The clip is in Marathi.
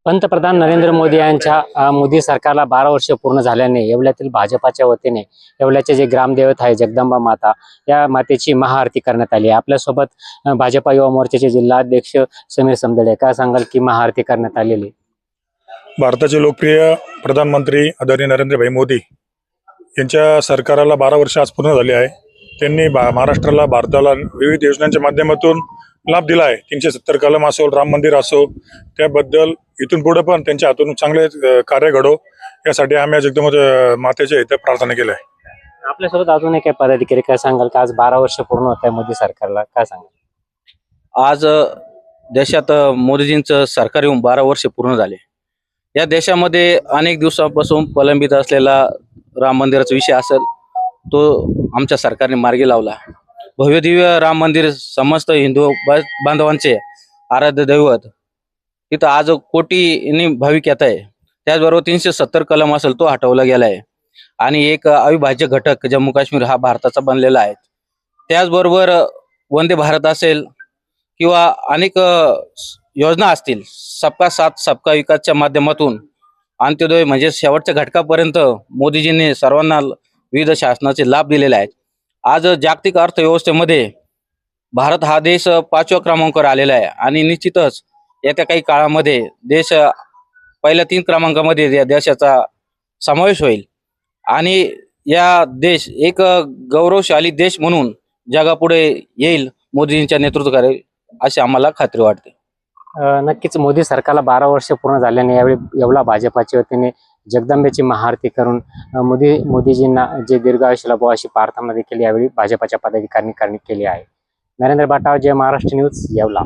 पंतप्रधान नरेंद्र मोदी यांच्या मोदी सरकारला 12 वर्ष पूर्ण झाल्याने येवल्यातील भाजपाच्या वतीने येवल्याचे जे ग्रामदेवत आहे जगदंबा माता या मातेची महाआरती करण्यात आली आहे। आपल्यासोबत भाजपा युवा मोर्चाचे जिल्हाध्यक्ष समीर समदळे, काय सांगाल की महाआरती करण्यात आलेली? भारताचे लोकप्रिय प्रधानमंत्री आदरणीय नरेंद्र मोदी यांच्या सरकाराला 12 वर्ष आज पूर्ण झाले आहे। त्यांनी महाराष्ट्राला भारताला विविध योजनांच्या माध्यमातून लाभ दिला आहे। 370 कलम असो, राम मंदिर असो, त्याबद्दल इथून पुढे पण त्यांच्या हातून चांगले कार्य घडो यासाठी आम्ही जगदंबा मातेच्या इथे प्रार्थना केली आहे। आपल्यासोबत अजून एक पदाधिकारी, काय सांगाल का आज 12 वर्ष पूर्ण होत आहे मोदी सरकारला, काय सांगाल? आज देशात मोदीजींचं सरकार येऊन 12 वर्ष पूर्ण झाले। या देशामध्ये अनेक दिवसांपासून प्रलंबित असलेला राम मंदिराचा विषय असेल तो आमच्या सरकारने मार्गी लावला। भव्य दिव्य राम मंदिर समस्त हिंदू बांधवांचे आराध्य दैवत, तिथं आज कोटींनी भाविक येत आहे। त्याचबरोबर 370 कलम असेल तो हटवला गेला आहे आणि एक अविभाज्य घटक जम्मू काश्मीर हा भारताचा बनलेला आहे। त्याचबरोबर वंदे भारत असेल किंवा अनेक योजना असतील, सबका साथ सबका विकासच्या माध्यमातून अंत्योदय म्हणजे शेवटच्या घटकापर्यंत मोदीजींनी सर्वांना विविध शासनाचे लाभ दिलेले आहेत। आज जागतिक अर्थव्यवस्थेमध्ये भारत हा देश 5व्या क्रमांकावर आलेला आहे आणि निश्चितच येत्या काही काळामध्ये देश पहिल्या 3 क्रमांकामध्ये या देशाचा समावेश होईल आणि या देश एक गौरवशाली देश म्हणून जगापुढे येईल मोदींच्या नेतृत्वाखाली, अशी आम्हाला खात्री वाटते। नक्कीच मोदी सरकारला 12 वर्ष पूर्ण झाल्याने यावेळी येवला भाजपाच्या वतीने जगदंबेची महाआरती करून मोदीजींना जे दीर्घायुष्य लाभो अशी प्रार्थना देखील यावेळी भाजपाच्या पदाधिकाऱ्यांनी केली आहे। नरेंद्र बाटाव, जय महाराष्ट्र न्यूज, येवला।